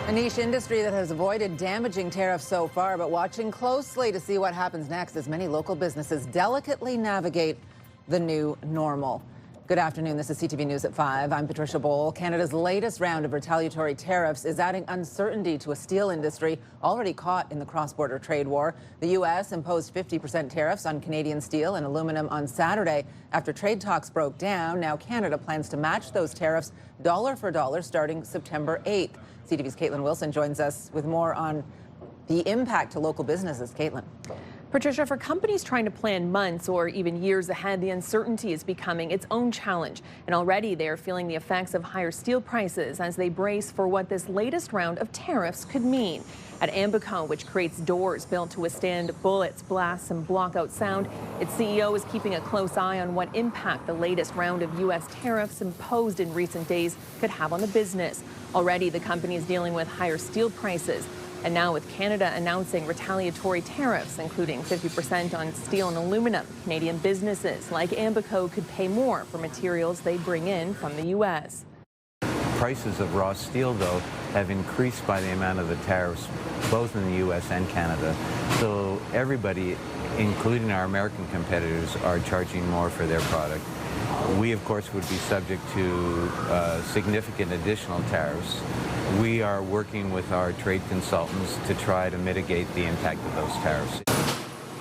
A niche industry that has avoided damaging tariffs so far, but watching closely to see what happens next as many local businesses delicately navigate the new normal. Good afternoon. This is CTV News at 5. I'm Patricia Boal. Canada's latest round of retaliatory tariffs is adding uncertainty to a steel industry already caught in the cross-border trade war. The U.S. imposed 50% tariffs on Canadian steel and aluminum on Saturday after trade talks broke down. Now Canada plans to match those tariffs dollar for dollar starting September 8th. CTV's Caitlin Wilson joins us with more on the impact to local businesses. Caitlin. Patricia, for companies trying to plan months or even years ahead, the uncertainty is becoming its own challenge. And already they are feeling the effects of higher steel prices as they brace for what this latest round of tariffs could mean. At Ambico, which creates doors built to withstand bullets, blasts, and block out sound, its CEO is keeping a close eye on what impact the latest round of U.S. tariffs imposed in recent days could have on the business. Already, the company is dealing with higher steel prices. And now with Canada announcing retaliatory tariffs, including 50% on steel and aluminum, Canadian businesses like Ambico could pay more for materials they bring in from the U.S. Prices of raw steel, though, have increased by the amount of the tariffs, both in the U.S. and Canada. So everybody, including our American competitors, are charging more for their product. We, of course, would be subject to significant additional tariffs. We are working with our trade consultants to try to mitigate the impact of those tariffs.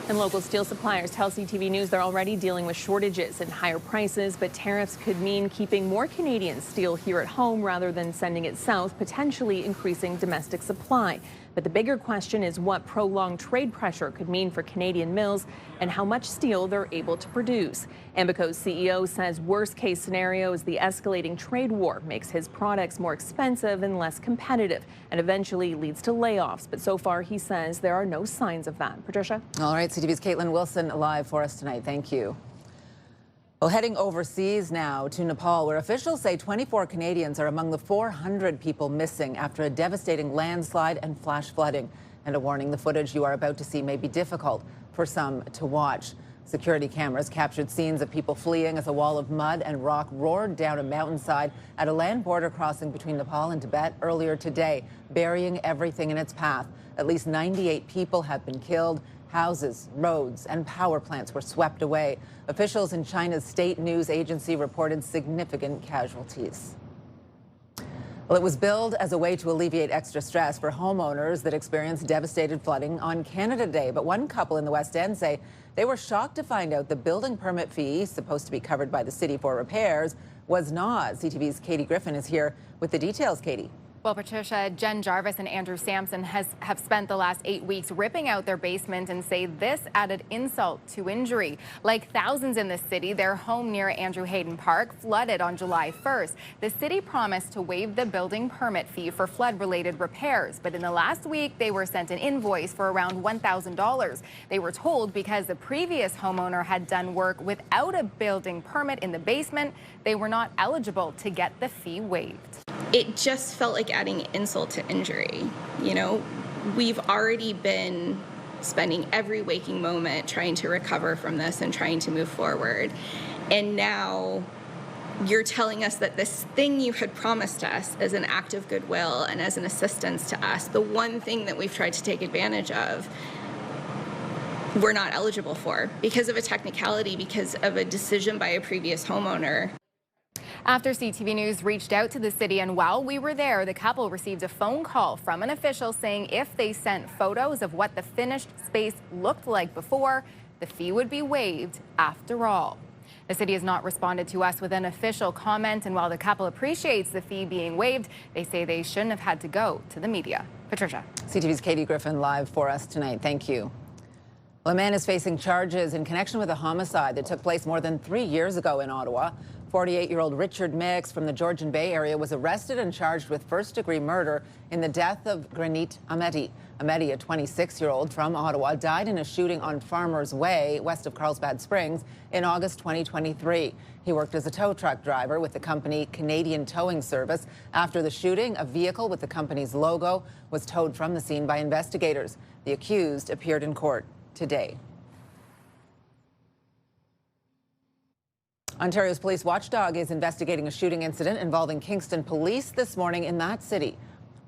And local steel suppliers tell CTV News they're already dealing with shortages and higher prices, but tariffs could mean keeping more Canadian steel here at home rather than sending it south, potentially increasing domestic supply. But the bigger question is what prolonged trade pressure could mean for Canadian mills and how much steel they're able to produce. Ambico's CEO says worst-case scenario is the escalating trade war makes his products more expensive and less competitive and eventually leads to layoffs. But so far, he says there are no signs of that. Patricia? All right, CTV's Caitlin Wilson live for us tonight. Thank you. Well, heading overseas now to Nepal, where officials say 24 Canadians are among the 400 people missing after a devastating landslide and flash flooding. And a warning, the footage you are about to see may be difficult for some to watch. Security cameras captured scenes of people fleeing as a wall of mud and rock roared down a mountainside at a land border crossing between Nepal and Tibet earlier today, burying everything in its path. At least 98 people have been killed. Houses, roads, and power plants were swept away. Officials in China's state news agency reported significant casualties. Well, it was billed as a way to alleviate extra stress for homeowners that experienced devastated flooding on Canada Day. But one couple in the West End say they were shocked to find out the building permit fee, supposed to be covered by the city for repairs, was not. CTV's Katie Griffin is here with the details. Katie. Well, Patricia, Jen Jarvis and Andrew Sampson have spent the last 8 weeks ripping out their basement and say this added insult to injury. Like thousands in the city, their home near Andrew Hayden Park flooded on July 1st. The city promised to waive the building permit fee for flood-related repairs, but in the last week, they were sent an invoice for around $1,000. They were told because the previous homeowner had done work without a building permit in the basement, they were not eligible to get the fee waived. It just felt like adding insult to injury. You know, we've already been spending every waking moment trying to recover from this and trying to move forward. And now you're telling us that this thing you had promised us as an act of goodwill and as an assistance to us, the one thing that we've tried to take advantage of, we're not eligible for because of a technicality, because of a decision by a previous homeowner. After CTV News reached out to the city, and while we were there, the couple received a phone call from an official saying if they sent photos of what the finished space looked like before, the fee would be waived after all. The city has not responded to us with an official comment, and while the couple appreciates the fee being waived, they say they shouldn't have had to go to the media. Patricia. CTV's Katie Griffin live for us tonight. Thank you. Well, a man is facing charges in connection with a homicide that took place more than 3 years ago in Ottawa. 48-year-old Richard Mix from the Georgian Bay area was arrested and charged with first-degree murder in the death of Granit Ameti. Ameti, a 26-year-old from Ottawa, died in a shooting on Farmers Way, west of Carlsbad Springs, in August 2023. He worked as a tow truck driver with the company Canadian Towing Service. After the shooting, a vehicle with the company's logo was towed from the scene by investigators. The accused appeared in court today. Ontario's police watchdog is investigating a shooting incident involving Kingston police this morning in that city.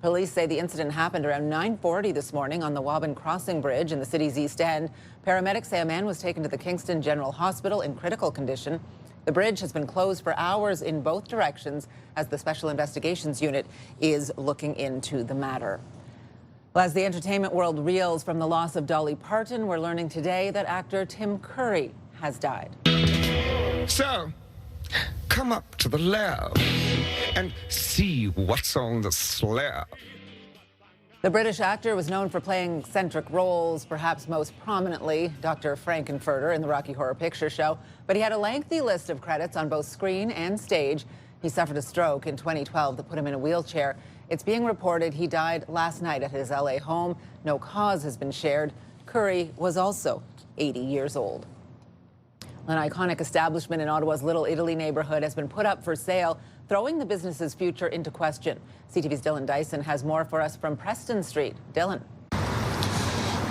Police say the incident happened around 9:40 this morning on the Waban Crossing Bridge in the city's East End. Paramedics say a man was taken to the Kingston General Hospital in critical condition. The bridge has been closed for hours in both directions as the Special Investigations Unit is looking into the matter. Well, as the entertainment world reels from the loss of Dolly Parton, we're learning today that actor Tim Curry has died. So, come up to the lab and see what's on the slab. The British actor was known for playing eccentric roles, perhaps most prominently Dr. Frankenfurter in the Rocky Horror Picture Show, but he had a lengthy list of credits on both screen and stage. He suffered a stroke in 2012 that put him in a wheelchair. It's being reported he died last night at his LA home. No cause has been shared. Curry was also 80 years old. An iconic establishment in Ottawa's Little Italy neighborhood has been put up for sale, throwing the business's future into question. CTV's Dylan Dyson has more for us from Preston Street. Dylan.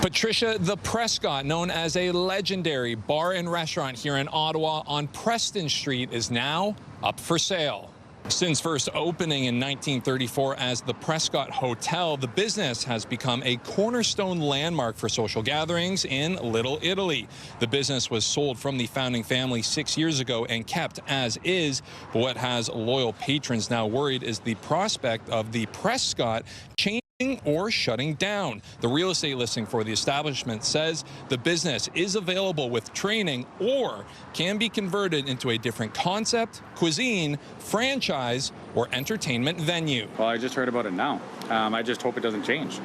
Patricia, the Prescott, known as a legendary bar and restaurant here in Ottawa on Preston Street, is now up for sale. Since first opening in 1934 as the Prescott Hotel, the business has become a cornerstone landmark for social gatherings in Little Italy. The business was sold from the founding family 6 years ago and kept as is. But what has loyal patrons now worried is the prospect of the Prescott changing or shutting down. The real estate listing for the establishment says the business is available with training or can be converted into a different concept, cuisine, franchise, or entertainment venue. Well, I just heard about it now. I just hope it doesn't change.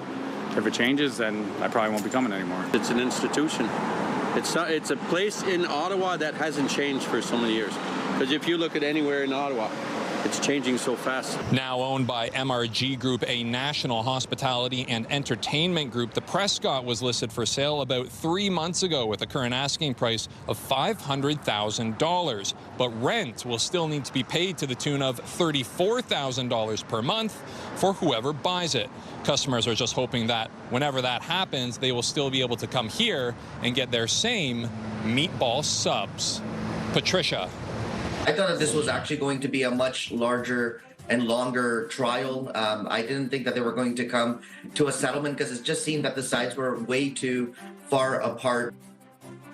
If it changes, then I probably won't be coming anymore. It's an institution. It's a place in Ottawa that hasn't changed for so many years. Because if you look at anywhere in Ottawa, it's changing so fast. Now owned by MRG Group, a national hospitality and entertainment group, the Prescott was listed for sale about 3 months ago with a current asking price of $500,000. But rent will still need to be paid to the tune of $34,000 per month for whoever buys it. Customers are just hoping that whenever that happens, they will still be able to come here and get their same meatball subs. Patricia. I thought that this was actually going to be a much larger and longer trial. I didn't think that they were going to come to a settlement because it just seemed that the sides were way too far apart.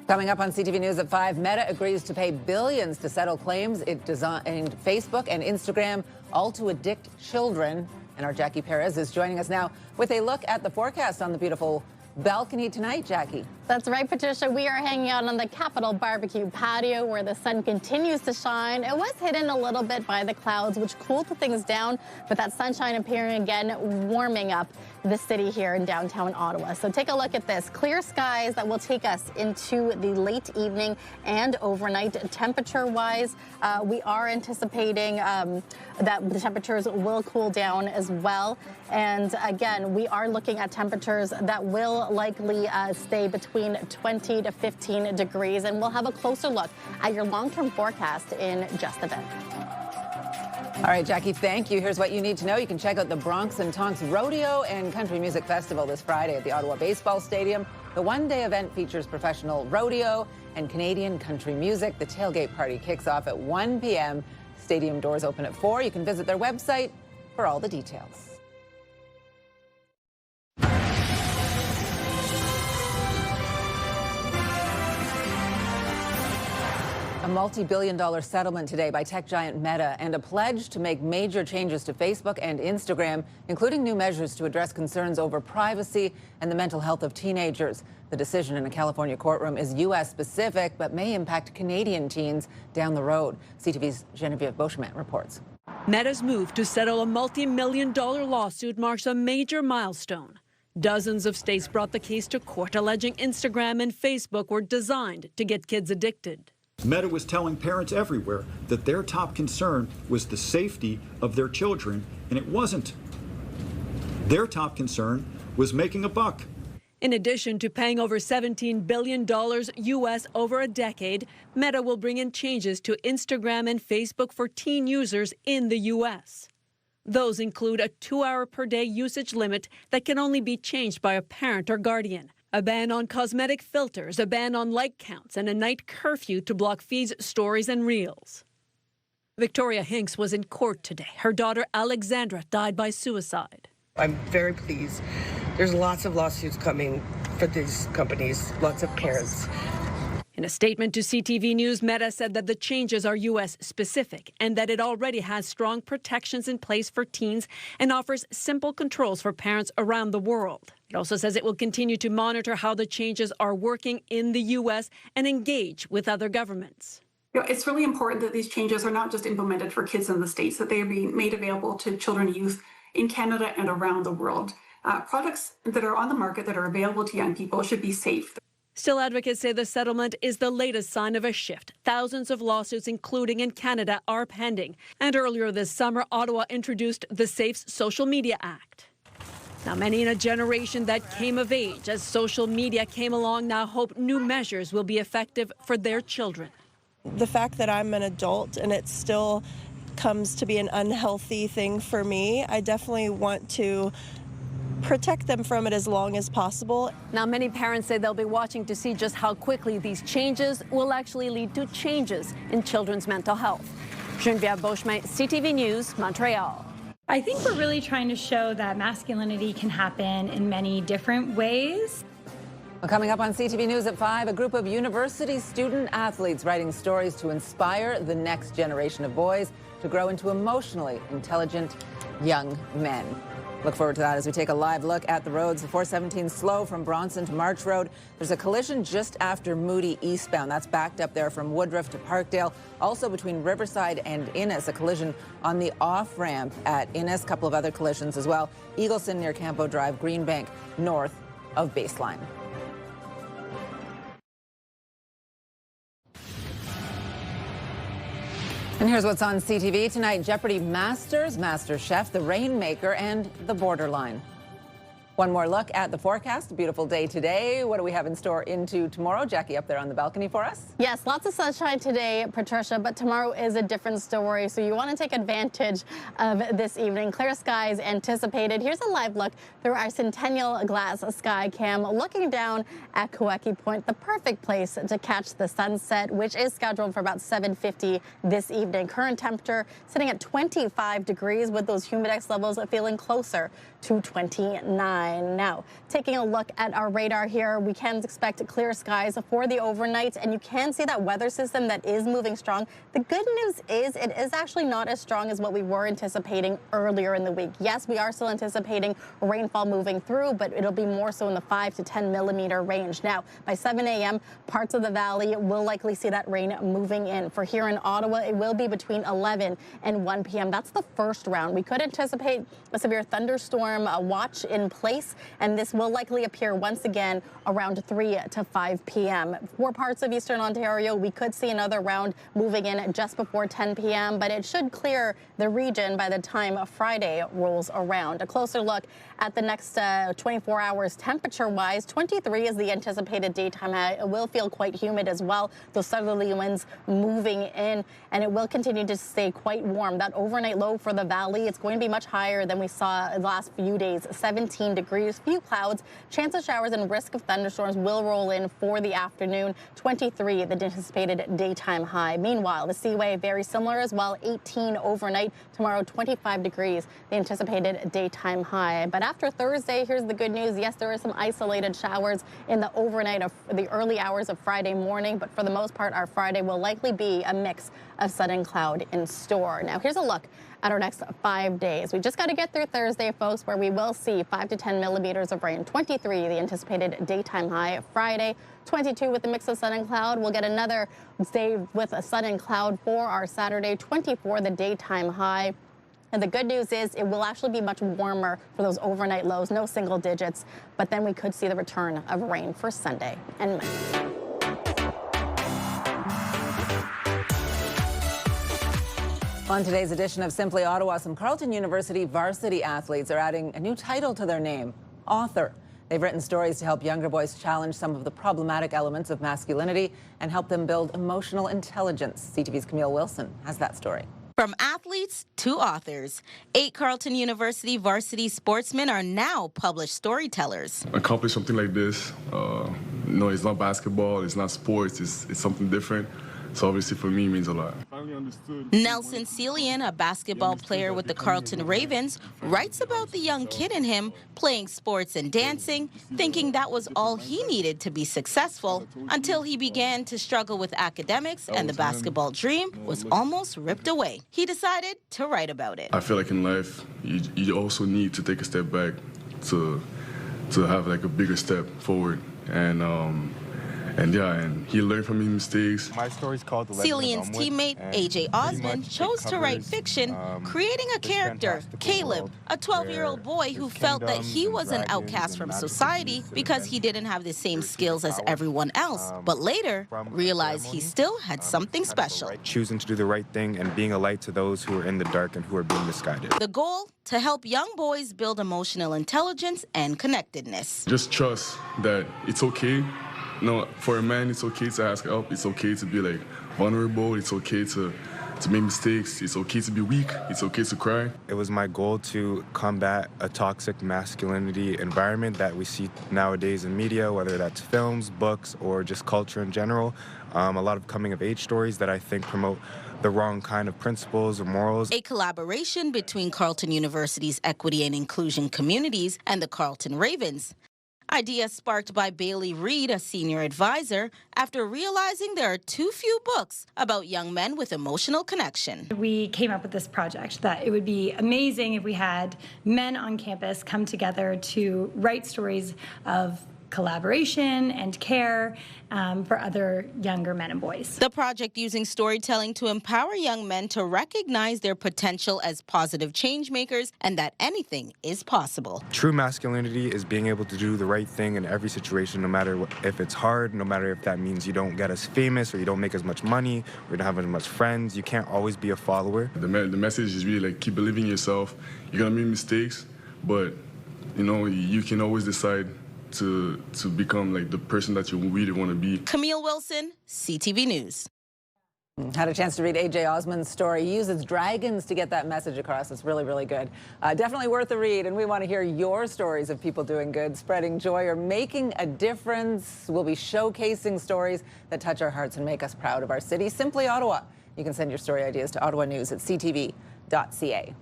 Coming up on CTV News at 5, Meta agrees to pay billions to settle claims it designed Facebook and Instagram, all to addict children. And our Jackie Perez is joining us now with a look at the forecast on the beautiful balcony tonight, Jackie. That's right, Patricia. We are hanging out on the Capitol barbecue patio where the sun continues to shine. It was hidden a little bit by the clouds, which cooled things down, but that sunshine appearing again, warming up the city here in downtown Ottawa. So take a look at this. Clear skies that will take us into the late evening and overnight. Temperature-wise, we are anticipating that the temperatures will cool down as well. And again, we are looking at temperatures that will likely stay between 20 to 15 degrees. And we'll have a closer look at your long-term forecast in just a bit. All right, Jackie, thank you. Here's what you need to know. You can check out the Bronx and Tonks Rodeo and Country Music Festival this Friday at the Ottawa Baseball Stadium. The one-day event features professional rodeo and Canadian country music. The tailgate party kicks off at 1 p.m. Stadium doors open at 4. You can visit their website for all the details. A multi-billion-dollar settlement today by tech giant Meta and a pledge to make major changes to Facebook and Instagram, including new measures to address concerns over privacy and the mental health of teenagers. The decision in a California courtroom is U.S.-specific, but may impact Canadian teens down the road. CTV's Genevieve Beauchemin reports. Meta's move to settle a multi-million-dollar lawsuit marks a major milestone. Dozens of states brought the case to court, alleging Instagram and Facebook were designed to get kids addicted. Meta was telling parents everywhere that their top concern was the safety of their children, and it wasn't. Their top concern was making a buck. In addition to paying over $17 billion U.S. over a decade, Meta will bring in changes to Instagram and Facebook for teen users in the U.S. Those include a 2-hour-per-day usage limit that can only be changed by a parent or guardian, a ban on cosmetic filters, a ban on like counts, and a night curfew to block feeds, stories, and reels. Victoria Hinks was in court today. Her daughter Alexandra died by suicide. I'm very pleased. There's lots of lawsuits coming for these companies, lots of parents. In a statement to CTV News, Meta said that the changes are U.S. specific and that it already has strong protections in place for teens and offers simple controls for parents around the world. It also says it will continue to monitor how the changes are working in the U.S. and engage with other governments. It's really important that these changes are not just implemented for kids in the States, that they are being made available to children and youth in Canada and around the world. Products that are on the market that are available to young people should be safe. Still, advocates say the settlement is the latest sign of a shift. Thousands of lawsuits, including in Canada, are pending. And earlier this summer, Ottawa introduced the Safe Social Media Act. Now, many in a generation that came of age as social media came along now hope new measures will be effective for their children. The fact that I'm an adult and it still comes to be an unhealthy thing for me, I definitely want to protect them from it as long as possible. Now, many parents say they'll be watching to see just how quickly these changes will actually lead to changes in children's mental health. Geneviève Beauchemin, CTV News, Montreal. I think we're really trying to show that masculinity can happen in many different ways. Well, coming up on CTV News at 5, a group of university student athletes writing stories to inspire the next generation of boys to grow into emotionally intelligent young men. Look forward to that as we take a live look at the roads. The 417 slow from Bronson to March Road. There's a collision just after Moody eastbound. That's backed up there from Woodruff to Parkdale. Also between Riverside and Innis, a collision on the off-ramp at Innis. A couple of other collisions as well. Eagleson near Campo Drive, Greenbank north of Baseline. And here's what's on CTV tonight. Jeopardy Masters, MasterChef, The Rainmaker, and The Borderline. One more look at the forecast. A beautiful day today. What do we have in store into tomorrow? Jackie up there on the balcony for us. Yes, lots of sunshine today, Patricia, but tomorrow is a different story. So you want to take advantage of this evening. Clear skies anticipated. Here's a live look through our Centennial Glass Sky Cam, looking down at Kaweki Point, the perfect place to catch the sunset, which is scheduled for about 7:50 this evening. Current temperature sitting at 25 degrees with those humidex levels feeling closer to 29. Now, taking a look at our radar here, we can expect clear skies for the overnight, and you can see that weather system that is moving strong. The good news is it is actually not as strong as what we were anticipating earlier in the week. Yes, we are still anticipating rainfall moving through, but it'll be more so in the 5 to 10 millimeter range. Now, by 7 a.m., parts of the valley will likely see that rain moving in. For here in Ottawa, it will be between 11 and 1 p.m. That's the first round. We could anticipate a severe thunderstorm watch in place, and this will likely appear once again around 3 to 5 p.m. For parts of eastern Ontario, we could see another round moving in just before 10 p.m., but it should clear the region by the time Friday rolls around. A closer look at the next 24 hours temperature-wise, 23 is the anticipated daytime high. It will feel quite humid as well. Those southerly winds moving in, and it will continue to stay quite warm. That overnight low for the valley, it's going to be much higher than we saw the last few days, 17 degrees, few clouds, chance of showers and risk of thunderstorms will roll in for the afternoon, 23 the anticipated daytime high. Meanwhile, the Seaway very similar as well, 18 overnight, tomorrow 25 degrees, the anticipated daytime high. But after Thursday, here's the good news. Yes, there are some isolated showers in the overnight of the early hours of Friday morning, but for the most part, our Friday will likely be a mix of sun and cloud in store. Now, here's a look at our next 5 days. We just got to get through Thursday, folks, where we will see 5 to 10 millimeters of rain. 23, the anticipated daytime high. Friday, 22 with a mix of sun and cloud. We'll get another day with a sun and cloud for our Saturday. 24, the daytime high. And the good news is it will actually be much warmer for those overnight lows, no single digits, but then we could see the return of rain for Sunday and Monday. On today's edition of Simply Ottawa, some Carleton University varsity athletes are adding a new title to their name, author. They've written stories to help younger boys challenge some of the problematic elements of masculinity and help them build emotional intelligence. CTV's Camille Wilson has that story. From athletes to authors, 8 Carleton University varsity sportsmen are now published storytellers. Accomplish something like this, it's not basketball, it's not sports, it's something different. So obviously for me, it means a lot. Nelson Cilien, a basketball player with the Carleton Ravens, writes about the young kid in him playing sports and dancing, thinking that was all he needed to be successful, until he began to struggle with academics and the basketball dream was almost ripped away. He decided to write about it. I feel like in life, you also need to take a step back to have like a bigger step forward. And he learned from his mistakes. My story's called The Cilien's teammate, A.J. Osmond, chose to write fiction, creating a character, Caleb, a 12-year-old boy who felt that he was an outcast from society because he didn't have the same skills as everyone else, but later realized he still had something special. Choosing to do the right thing and being a light to those who are in the dark and who are being misguided. The goal? To help young boys build emotional intelligence and connectedness. Just trust that it's okay. No, for a man, it's okay to ask help. It's okay to be like vulnerable. It's okay to make mistakes. It's okay to be weak. It's okay to cry. It was my goal to combat a toxic masculinity environment that we see nowadays in media, whether that's films, books, or just culture in general. A lot of coming-of-age stories that I think promote the wrong kind of principles or morals. A collaboration between Carleton University's Equity and Inclusion Communities and the Carleton Ravens. Idea sparked by Bailey Reed, a senior advisor, after realizing there are too few books about young men with emotional connection. We came up with this project that it would be amazing if we had men on campus come together to write stories of collaboration and care for other younger men and boys. The project using storytelling to empower young men to recognize their potential as positive change makers and that anything is possible. True masculinity is being able to do the right thing in every situation, no matter if it's hard, no matter if that means you don't get as famous or you don't make as much money or you don't have as much friends. You can't always be a follower. The message is really like keep believing in yourself. You're gonna make mistakes, but you can always decide to become like the person that you really want to be. Camille Wilson, CTV News. Had a chance to read A.J. Osmond's story. He uses dragons to get that message across. It's really, really good. Definitely worth a read, and we want to hear your stories of people doing good, spreading joy, or making a difference. We'll be showcasing stories that touch our hearts and make us proud of our city. Simply Ottawa. You can send your story ideas to ottawanews@ctv.ca.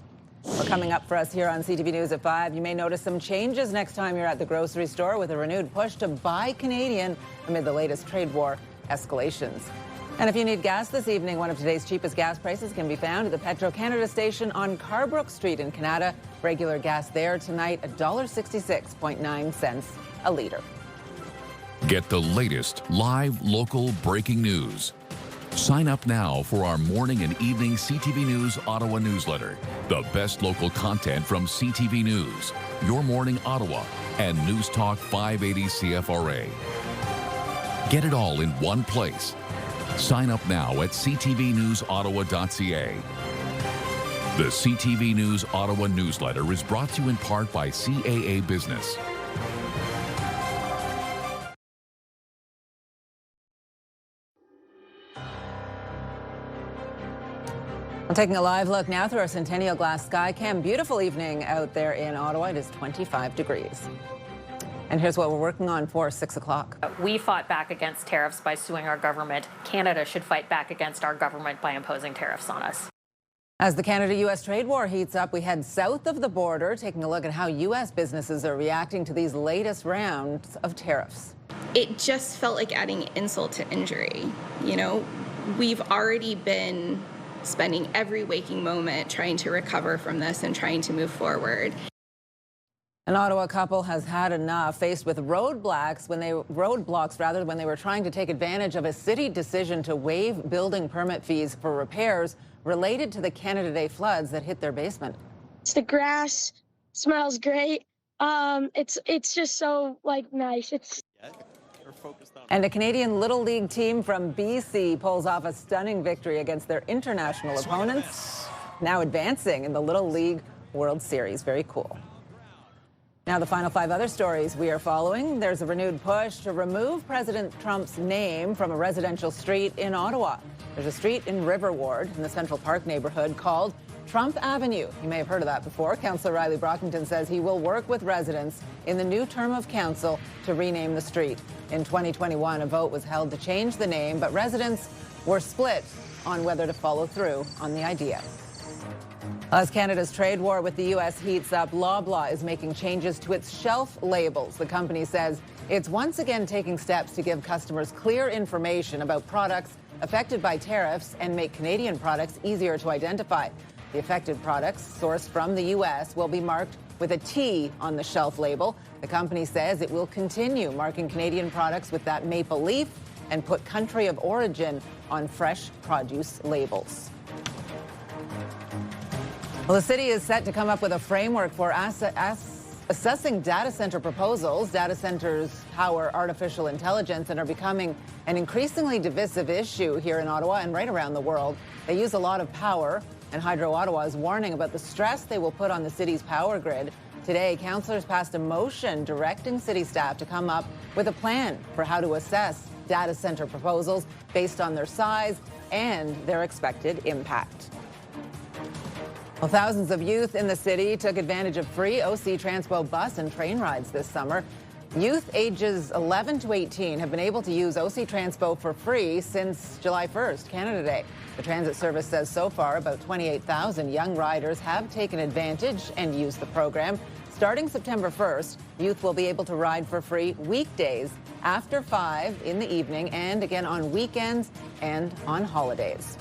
Well, coming up for us here on CTV News at 5, you may notice some changes next time you're at the grocery store with a renewed push to buy Canadian amid the latest trade war escalations. And if you need gas this evening, one of today's cheapest gas prices can be found at the Petro-Canada station on Carbrook Street in Canada. Regular gas there tonight, $1.66.9 a litre. Get the latest live local breaking news. Sign up now for our morning and evening CTV News Ottawa newsletter. The best local content from CTV News, Your Morning Ottawa, and News Talk 580 CFRA. Get it all in one place. Sign up now at ctvnewsottawa.ca. The CTV News Ottawa newsletter is brought to you in part by CAA Business. We're taking a live look now through our Centennial Glass sky cam. Beautiful evening out there in Ottawa. It is 25 degrees. And here's what we're working on for 6 o'clock. We fought back against tariffs by suing our government. Canada should fight back against our government by imposing tariffs on us. As the Canada-U.S. trade war heats up, we head south of the border, taking a look at how U.S. businesses are reacting to these latest rounds of tariffs. It just felt like adding insult to injury. We've already been spending every waking moment trying to recover from this and trying to move forward. An Ottawa couple has had enough, faced with roadblocks when they were trying to take advantage of a city decision to waive building permit fees for repairs related to the Canada Day floods that hit their basement. The grass smells great. It's just so nice. And a Canadian Little League team from BC pulls off a stunning victory against their international opponents, now advancing in the Little League World Series. Very cool. Now the final 5 other stories we are following. There's a renewed push to remove President Trump's name from a residential street in Ottawa. There's a street in River Ward in the Central Park neighborhood called Trump Avenue. You may have heard of that before. Councillor Riley Brockington says he will work with residents in the new term of council to rename the street. In 2021, a vote was held to change the name, but residents were split on whether to follow through on the idea. As Canada's trade war with the U.S. heats up, Loblaw is making changes to its shelf labels. The company says it's once again taking steps to give customers clear information about products affected by tariffs and make Canadian products easier to identify. The affected products, sourced from the U.S., will be marked with a T on the shelf label. The company says it will continue marking Canadian products with that maple leaf and put country of origin on fresh produce labels. Well, the city is set to come up with a framework for assessing data center proposals. Data centers power artificial intelligence and are becoming an increasingly divisive issue here in Ottawa and right around the world. They use a lot of power, and Hydro Ottawa is warning about the stress they will put on the city's power grid. Today, councillors passed a motion directing city staff to come up with a plan for how to assess data center proposals based on their size and their expected impact. Well, thousands of youth in the city took advantage of free OC Transpo bus and train rides this summer. Youth ages 11 to 18 have been able to use OC Transpo for free since July 1st, Canada Day. The transit service says so far about 28,000 young riders have taken advantage and used the program. Starting September 1st, youth will be able to ride for free weekdays after 5 in the evening and again on weekends and on holidays.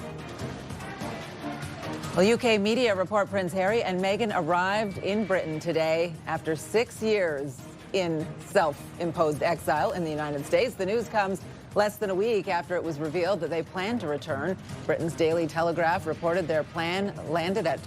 Well, UK media report Prince Harry and Meghan arrived in Britain today after 6 years in self-imposed exile in the United States. The news comes less than a week after it was revealed that they plan to return. Britain's Daily Telegraph reported their plan landed at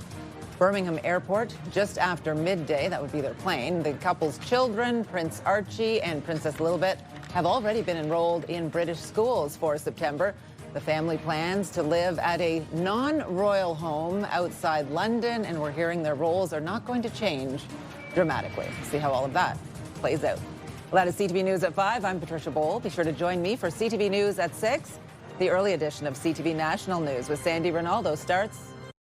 Birmingham Airport just after midday. That would be their plane. The couple's children, Prince Archie and Princess Lilibet, have already been enrolled in British schools for September. The family plans to live at a non-royal home outside London, and we're hearing their roles are not going to change dramatically. We'll see how all of that plays out. Well, that is CTV News at 5. I'm Patricia Boal. Be sure to join me for CTV News at 6. The early edition of CTV National News with Sandy Ronaldo starts